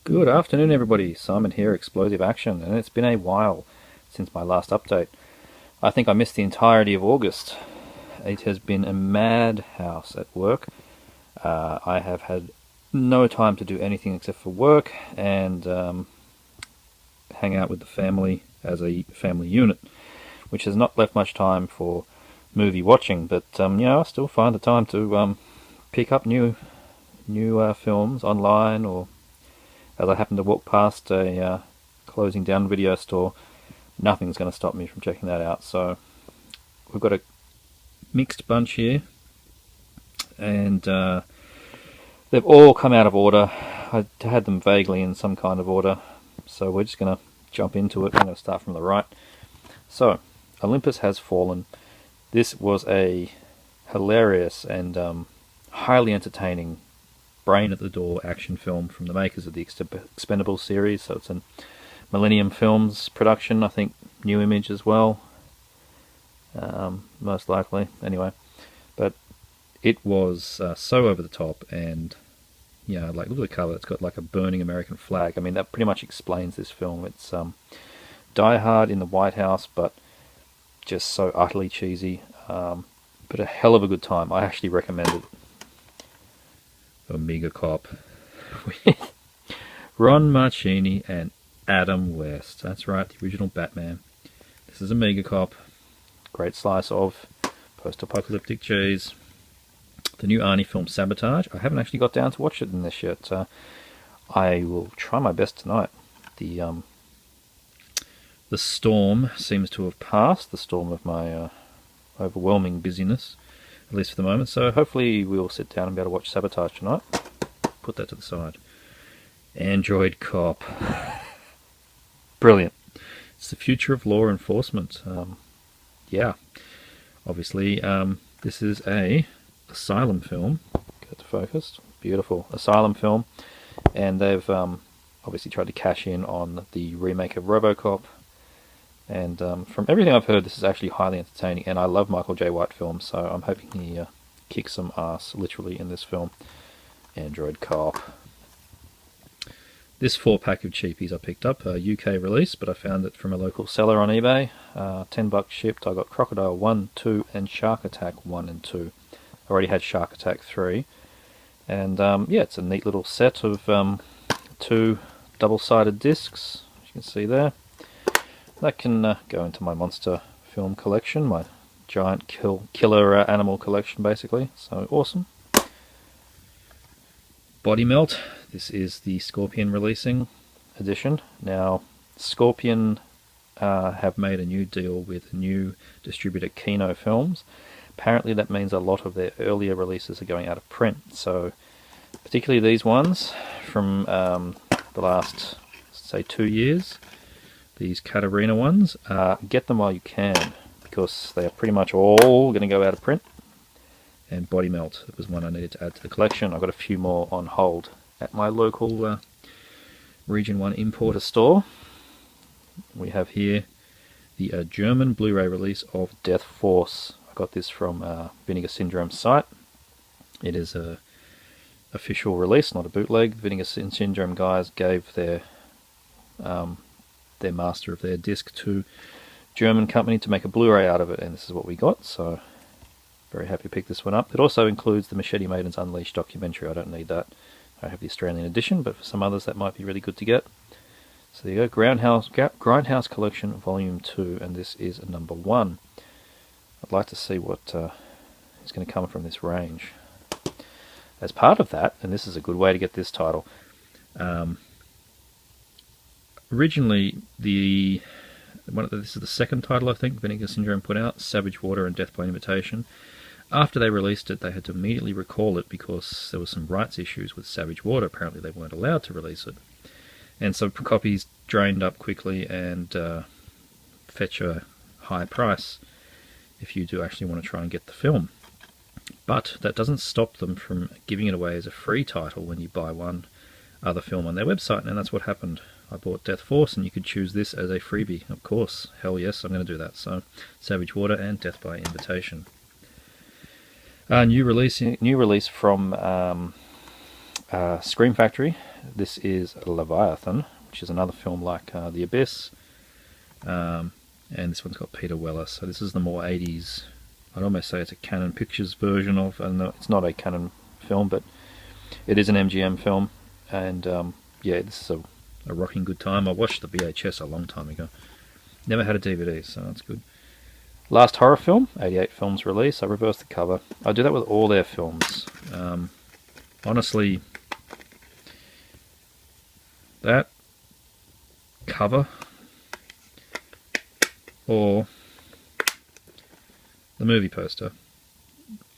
Good afternoon, everybody. Simon here, Explosive Action, and it's been a while since my last update. I think I missed the entirety of August. It has been a madhouse at work. I have had no time to do anything except for work and hang out with the family as a family unit, which has not left much time for movie watching. But I still find the time to pick up new films online, or as I happen to walk past a closing down video store, nothing's going to stop me from checking that out. So we've got a mixed bunch here, and they've all come out of order. I had them vaguely in some kind of order, so we're just going to jump into it. I'm going to start from the right. So, Olympus Has Fallen. This was a hilarious and highly entertaining brain-at-the-door action film from the makers of the Expendables series. So it's a Millennium Films production, I think New Image as well, most likely, anyway. But it was so over the top, and like, look at the cover, it's got like a burning American flag. I mean, that pretty much explains this film. It's Die Hard in the White House, but just so utterly cheesy, but a hell of a good time. I actually recommend it. Omega Cop with Ron Marchini and Adam West. That's right, the original Batman. This is Omega Cop. Great slice of post-apocalyptic cheese. The new Arnie film Sabotage. I haven't actually got down to watch it in this yet. I will try my best tonight. The storm seems to have passed. The storm of my overwhelming busyness, at least for the moment. So hopefully we'll sit down and be able to watch Sabotage tonight. Put that to the side. Android Cop. Brilliant. It's the future of law enforcement. Obviously this is a asylum film. Get to focus. Beautiful. Asylum film. And they've obviously tried to cash in on the remake of RoboCop. And from everything I've heard, this is actually highly entertaining, and I love Michael J. White films, so I'm hoping he kicks some ass, literally, in this film. Android Cop. This 4-pack of cheapies I picked up, a UK release, but I found it from a local seller on eBay. $10 shipped. I got Crocodile 1, 2, and Shark Attack 1 and 2. I already had Shark Attack 3. And it's a neat little set of 2 double-sided discs, as you can see there. That can go into my monster film collection, my giant killer animal collection, basically. So awesome. Body Melt. This is the Scorpion releasing edition. Now, Scorpion have made a new deal with a new distributor, Kino Films. Apparently that means a lot of their earlier releases are going out of print. So, particularly these ones from the last, say, 2 years. These Katarina ones, get them while you can, because they are pretty much all going to go out of print. And Body Melt was one I needed to add to the collection. I've got a few more on hold at my local Region 1 importer store. We have here the German Blu-ray release of Death Force. I got this from Vinegar Syndrome's site. It is a official release, not a bootleg. Vinegar Syndrome guys gave their master of their disc to German company to make a Blu-ray out of it, and this is what we got, so very happy to pick this one up. It also includes the Machete Maidens Unleashed documentary. I don't need that. I have the Australian edition, but for some others that might be really good to get. So there you go, Grindhouse Collection Volume 2, and this is number 1. I'd like to see what is going to come from this range. As part of that, and this is a good way to get this title, originally, this is the second title I think Vinegar Syndrome put out, Savage Water and Death by Invitation. After they released it, they had to immediately recall it because there were some rights issues with Savage Water. Apparently they weren't allowed to release it. And so copies drained up quickly and fetch a high price if you do actually want to try and get the film. But that doesn't stop them from giving it away as a free title when you buy one other film on their website, and that's what happened. I bought Death Force, and you could choose this as a freebie. Of course, hell yes, I'm going to do that. So, Savage Water and Death by Invitation. New release from Scream Factory. This is Leviathan, which is another film like The Abyss. And this one's got Peter Weller, so this is the more 80s. I'd almost say it's a Canon Pictures version of, and it's not a Canon film, but it is an MGM film. And yeah, this is a rocking good time. I watched the VHS a long time ago. Never had a DVD, so that's good. Last horror film, 88 films release. I reversed the cover. I do that with all their films. Honestly, that cover or the movie poster,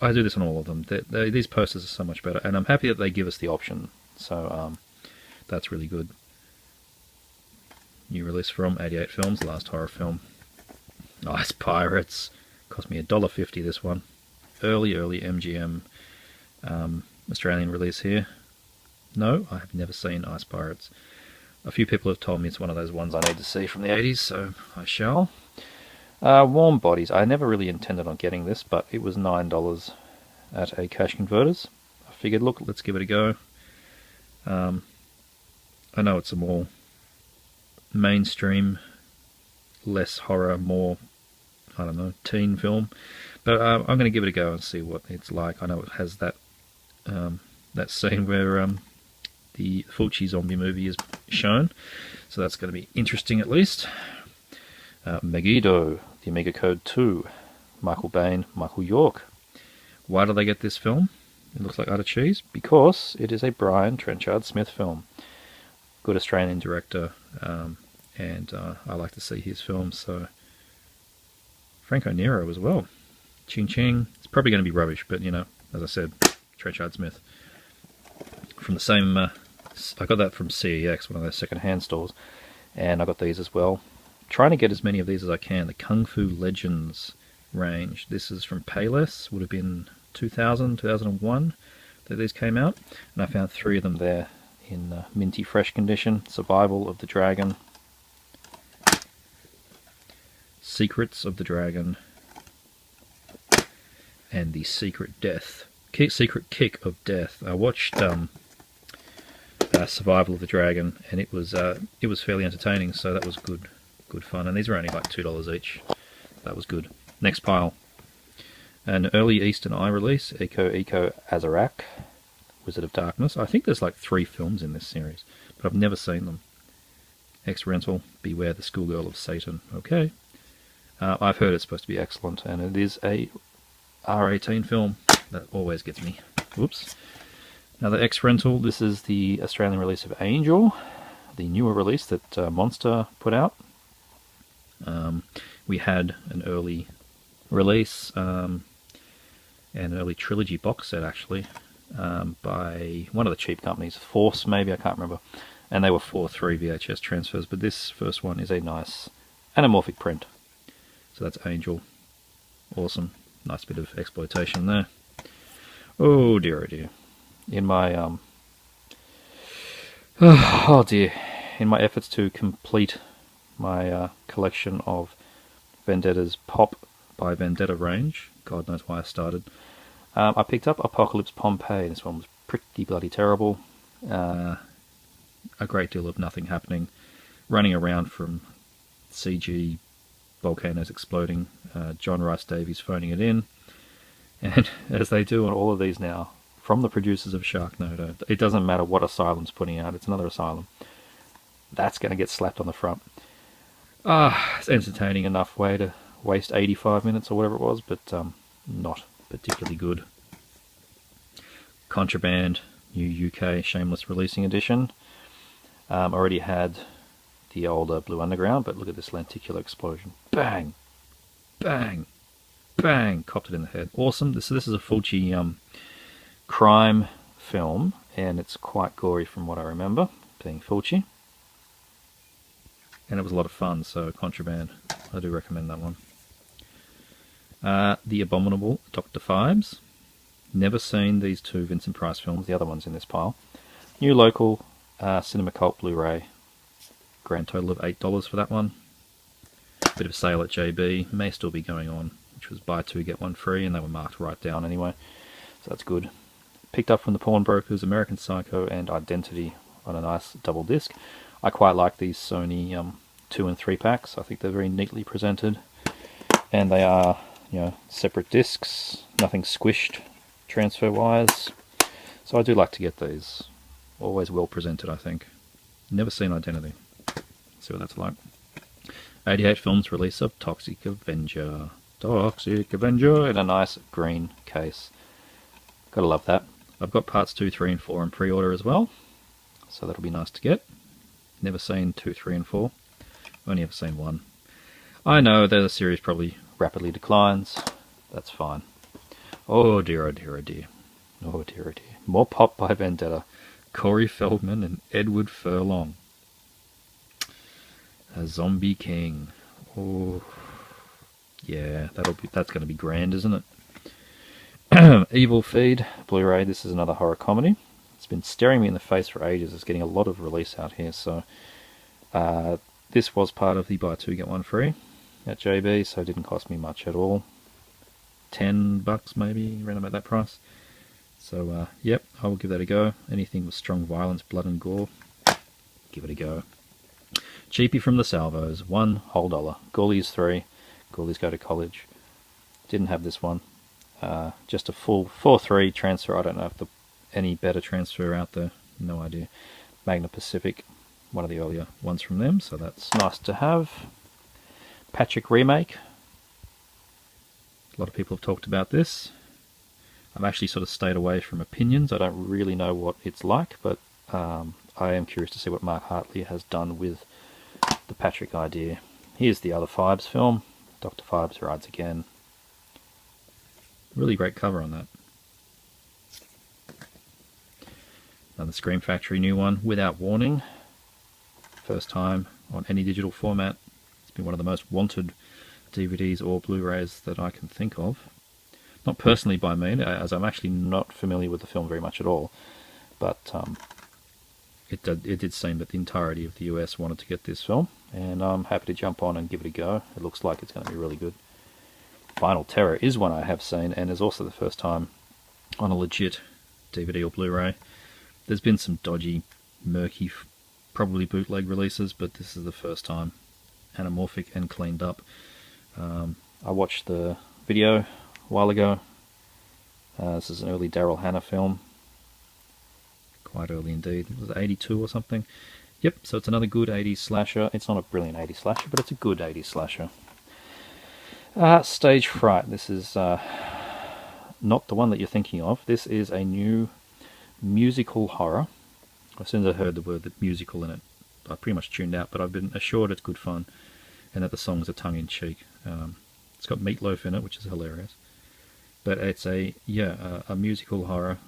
I do this on all of them. These posters are so much better, and I'm happy that they give us the option. So that's really good. New release from 88 Films, last horror film. Ice Pirates. Cost me $1.50 this one. Early MGM Australian release here. No, I have never seen Ice Pirates. A few people have told me it's one of those ones I need to see from the 80s, so I shall. Warm Bodies. I never really intended on getting this, but it was $9 at a Cash Converters. I figured, look, let's give it a go. I know it's a more mainstream, less horror, more, I don't know, teen film, but I'm going to give it a go and see what it's like. I know it has that that scene where the Fulci zombie movie is shown, so that's going to be interesting at least. Megiddo, The Amiga Code 2, Michael Bain, Michael York. Why do they get this film? It looks like utter cheese. Because it is a Brian Trenchard Smith film. Good Australian director, and I like to see his films, so Franco Nero as well. Ching Ching. It's probably going to be rubbish, but you know, as I said, Trenchard Smith. From the same, I got that from CEX, one of those second-hand stores, and I got these as well. Trying to get as many of these as I can. The Kung Fu Legends range. This is from Payless, would have been 2000, 2001 that these came out, and I found 3 of them there in minty fresh condition. Survival of the Dragon, Secrets of the Dragon, and the Secret Kick of Death. I watched Survival of the Dragon, and it was fairly entertaining, so that was good fun. And these were only like $2 each. That was good. Next pile, an early Eastern Eye release, Eco Azarak, Wizard of Darkness. I think there's like 3 films in this series, but I've never seen them. X-Rental, Beware the Schoolgirl of Satan. Okay. I've heard it's supposed to be excellent, and it is a R18 film. That always gets me. Whoops. Another X-Rental. This is the Australian release of Angel, the newer release that Monster put out. We had an early release, and an early trilogy box set actually, by one of the cheap companies, Force maybe, I can't remember, and they were 4:3 VHS transfers, but this first one is a nice anamorphic print. So that's Angel. Awesome. Nice bit of exploitation there. Oh dear, oh dear. In my oh dear, in my efforts to complete my collection of Vendetta's Pop by Vendetta range, God knows why I started, I picked up Apocalypse Pompeii. This one was pretty bloody terrible. A great deal of nothing happening, running around from CG volcanoes exploding, John Rice Davies phoning it in, and as they do on all of these now, from the producers of Sharknado, it doesn't matter what Asylum's putting out, it's another Asylum. That's going to get slapped on the front. It's entertaining enough way to waste 85 minutes or whatever it was, but not particularly good. Contraband, new UK Shameless Releasing Edition. Already had the older Blue Underground, but look at this lenticular explosion. Bang! Bang! Bang! Copped it in the head. Awesome. This is a Fulci crime film, and it's quite gory from what I remember, being Fulci. And it was a lot of fun, so Contraband, I do recommend that one. The Abominable Dr. Phibes. Never seen these 2 Vincent Price films, the other one's in this pile. New local Cinema Cult Blu-ray. Grand total of $8 for that one. Bit of sale at JB, may still be going on, which was buy 2 get 1 free, and they were marked right down anyway, so that's good. Picked up from the pawnbrokers American Psycho and Identity on a nice double disc. I quite like these Sony 2 and 3 packs. I think they're very neatly presented, and they are, you know, separate discs, nothing squished transfer wise. So I do like to get these. Always well presented, I think. Never seen Identity. See what that's like. 88 Films release of Toxic Avenger. Toxic Avenger in a nice green case. Gotta love that. I've got parts 2, 3 and 4 in pre-order as well, so that'll be nice to get. Never seen 2, 3 and 4. Only ever seen 1. I know that the series probably rapidly declines. That's fine. Oh dear, oh dear, oh dear. Oh dear, oh dear. More pop by Vendetta. Corey Feldman and Edward Furlong. A Zombie King. Oh, yeah, that's going to be grand, isn't it? Evil Feed, Blu-ray. This is another horror comedy. It's been staring me in the face for ages. It's getting a lot of release out here, so this was part of the buy two get one free at JB, so it didn't cost me much at all. $10 maybe, around about that price. So yep, I will give that a go. Anything with strong violence, blood and gore, give it a go. Cheapy from the salvos, $1 whole. Ghoulies 3, Ghoulies Go to College. Didn't have this one. Just a full 4.3 transfer. I don't know if any better transfer out there. No idea. Magna Pacific, one of the earlier ones from them, so that's nice to have. Patrick remake. A lot of people have talked about this. I've actually sort of stayed away from opinions. I don't really know what it's like, but I am curious to see what Mark Hartley has done with the Patrick idea. Here's the other Fibes film. Dr. Fibes Rides Again. Really great cover on that. Another Scream Factory new one, Without Warning. First time on any digital format. It's been one of the most wanted DVDs or Blu-rays that I can think of. Not personally by me, as I'm actually not familiar with the film very much at all. But it did seem that the entirety of the US wanted to get this film, and I'm happy to jump on and give it a go. It looks like it's going to be really good. Final Terror is one I have seen, and is also the first time on a legit DVD or Blu-ray. There's been some dodgy, murky, probably bootleg releases, but this is the first time anamorphic and cleaned up. I watched the video a while ago. This is an early Daryl Hannah film. Quite early indeed. Was it 82 or something? Yep, so it's another good 80s slasher. It's not a brilliant 80s slasher, but it's a good 80s slasher. Stage Fright. This is not the one that you're thinking of. This is a new musical horror. As soon as I heard the word musical in it, I pretty much tuned out, but I've been assured it's good fun and that the songs are tongue-in-cheek. It's got Meatloaf in it, which is hilarious. But it's a musical horror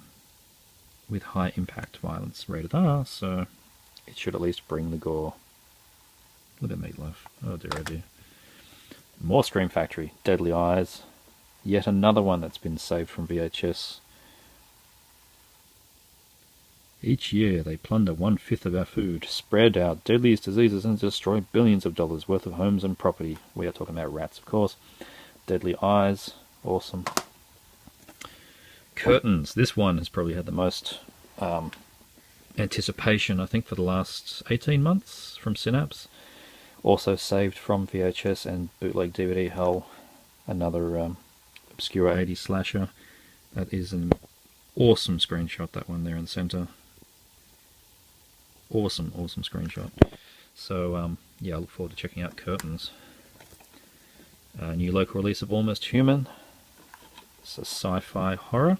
with high impact violence, rated R, so it should at least bring the gore. Look at Meatloaf. Oh dear, oh dear. More Scream Factory, Deadly Eyes. Yet another one that's been saved from VHS. Each year they plunder 1/5 of our food, spread out deadliest diseases and destroy billions of dollars worth of homes and property. We are talking about rats, of course. Deadly Eyes, awesome. Curtains. This one has probably had the most anticipation, I think, for the last 18 months from Synapse. Also saved from VHS and bootleg DVD hell. Another obscure 80s slasher. That is an awesome screenshot, that one there in the center. Awesome, awesome screenshot. So, yeah, I look forward to checking out Curtains. New local release of Almost Human. It's a sci-fi horror.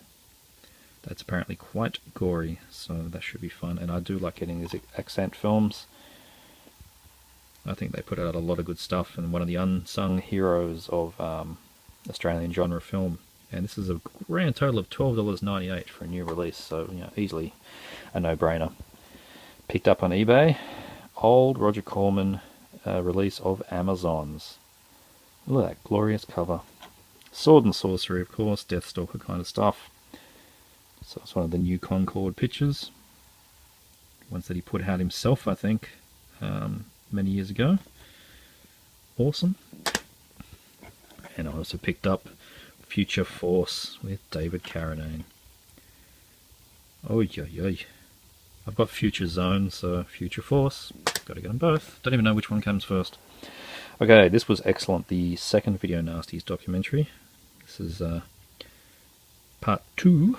That's apparently quite gory, so that should be fun. And I do like getting these accent films. I think they put out a lot of good stuff, and one of the unsung heroes of Australian genre film. And this is a grand total of $12.98 for a new release, so you know, easily a no-brainer. Picked up on eBay. Old Roger Corman release of Amazons. Look at that glorious cover. Sword and sorcery, of course, Deathstalker kind of stuff. So it's one of the new Concord pictures. Ones that he put out himself, I think, many years ago. Awesome. And I also picked up Future Force with David Carradine. Oh, yeah. I've got Future Zone, so Future Force. Got to get them both. Don't even know which one comes first. Okay, this was excellent. The second Video Nasties documentary. This is part 2,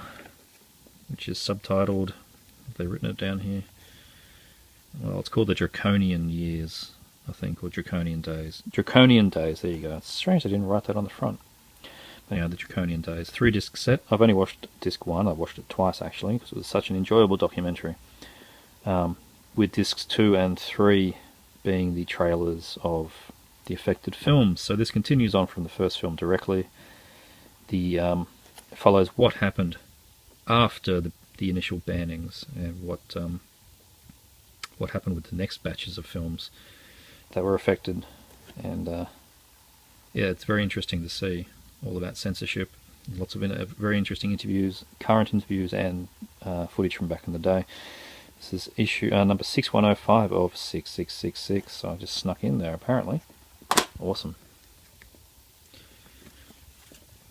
which is subtitled. Have they written it down here? Well, it's called The Draconian Years, I think, or Draconian Days. Draconian Days, there you go. It's strange they didn't write that on the front. Anyhow, The Draconian Days. 3-disc set. I've only watched disc 1. I've watched it twice, actually, because it was such an enjoyable documentary. With discs 2 and 3 being the trailers of the affected films. So this continues on from the first film directly. The follows what happened after the initial bannings and what happened with the next batches of films that were affected. And yeah, it's very interesting to see all about censorship. Lots of very interesting interviews, current interviews, and footage from back in the day. This is issue number 6105 of 6666, so I just snuck in there apparently. Awesome.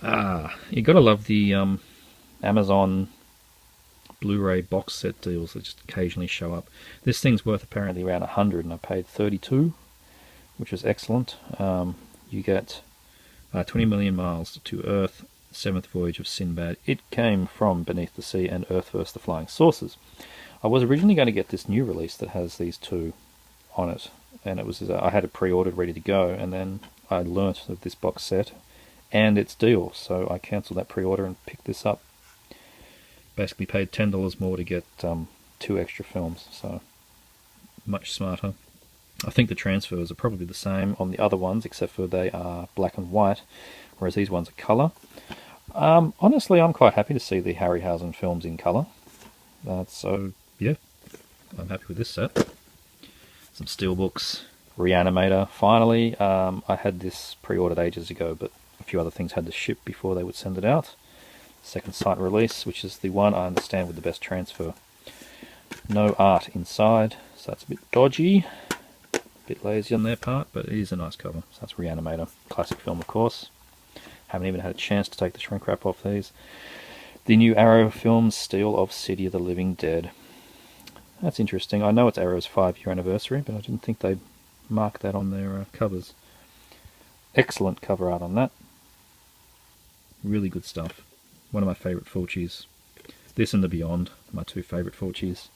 You gotta love the Amazon Blu-ray box set deals that just occasionally show up. This thing's worth apparently around 100 and I paid 32, which is excellent. You get 20 Million Miles to Earth, Seventh Voyage of Sinbad, It Came From Beneath the Sea, and Earth vs. the Flying Saucers. I was originally going to get this new release that has these two on it, and it was I had it pre-ordered ready to go, and then I learnt of this box set and its deal, so I cancelled that pre-order and picked this up. Basically paid $10 more to get 2 extra films, so much smarter. I think the transfers are probably the same on the other ones, except for they are black and white, whereas these ones are colour. Honestly, I'm quite happy to see the Harryhausen films in colour. So, yeah, I'm happy with this set. Some steelbooks. Reanimator, finally. I had this pre-ordered ages ago, but a few other things had to ship before they would send it out. Second sight release, which is the one I understand with the best transfer. No art inside, so that's a bit dodgy. A bit lazy on their part, but it is a nice cover. So that's Reanimator. Classic film, of course. Haven't even had a chance to take the shrink wrap off these. The new Arrow films, Steel of City of the Living Dead. That's interesting. I know it's Arrow's 5-year anniversary, but I didn't think they'd mark that on their covers. Excellent cover art on that. Really good stuff. One of my favourite Fulcis. This and The Beyond, my 2 favourite Fulcis.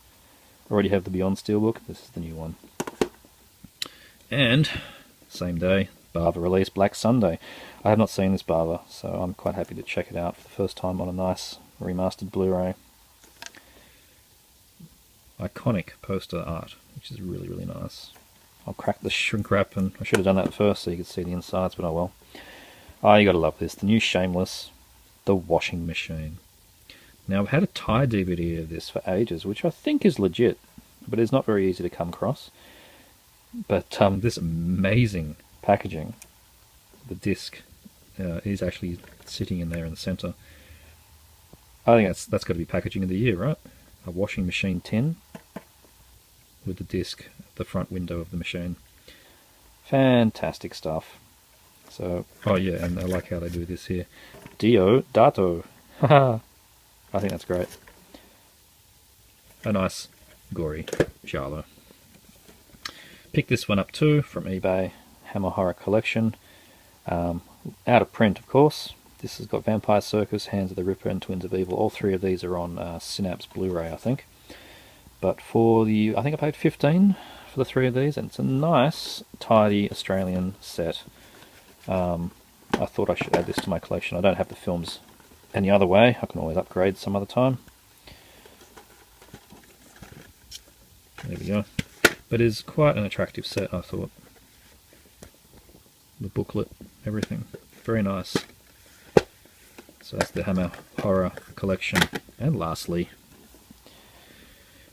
Already have the Beyond Steelbook. This is the new one. And, same day, Bava release, Black Sunday. I have not seen this Bava, so I'm quite happy to check it out for the first time on a nice remastered Blu-ray. Iconic poster art, which is really, really nice. I'll crack the shrink wrap, and I should have done that first so you could see the insides, but oh well. Oh, you gotta love this. The new Shameless, The Washing Machine. Now, I've had a Thai DVD of this for ages, which I think is legit, but it's not very easy to come across. But this amazing packaging, the disc, is actually sitting in there in the center. I think that's got to be packaging of the year, right? A washing machine tin with the disc at the front window of the machine. Fantastic stuff. So, oh yeah, and I like how they do this here. Dato. Haha. I think that's great. A nice, gory giallo. Picked this one up too from eBay. Hammer Horror Collection. Out of print, of course. This has got Vampire Circus, Hands of the Ripper, and Twins of Evil. All 3 of these are on Synapse Blu-ray, I think. But for the, I think I paid $15 for the 3 of these, and it's a nice, tidy Australian set. I thought I should add this to my collection. I don't have the films any other way. I can always upgrade some other time. There we go. But it is quite an attractive set, I thought. The booklet, everything. Very nice. So that's the Hammer Horror Collection. And lastly,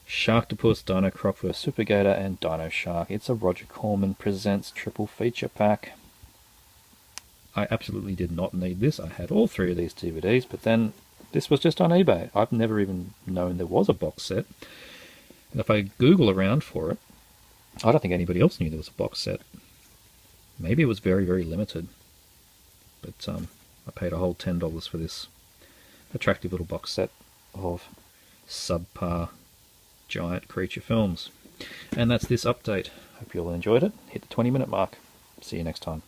Sharktopus, Dino Croc vs Super Gator, and Dino Shark. It's a Roger Corman Presents triple feature pack. I absolutely did not need this. I had all 3 of these DVDs, but then this was just on eBay. I've never even known there was a box set. And if I Google around for it, I don't think anybody else knew there was a box set. Maybe it was very, very limited. But I paid a whole $10 for this attractive little box set of subpar giant creature films. And that's this update. Hope you all enjoyed it. Hit the 20-minute mark. See you next time.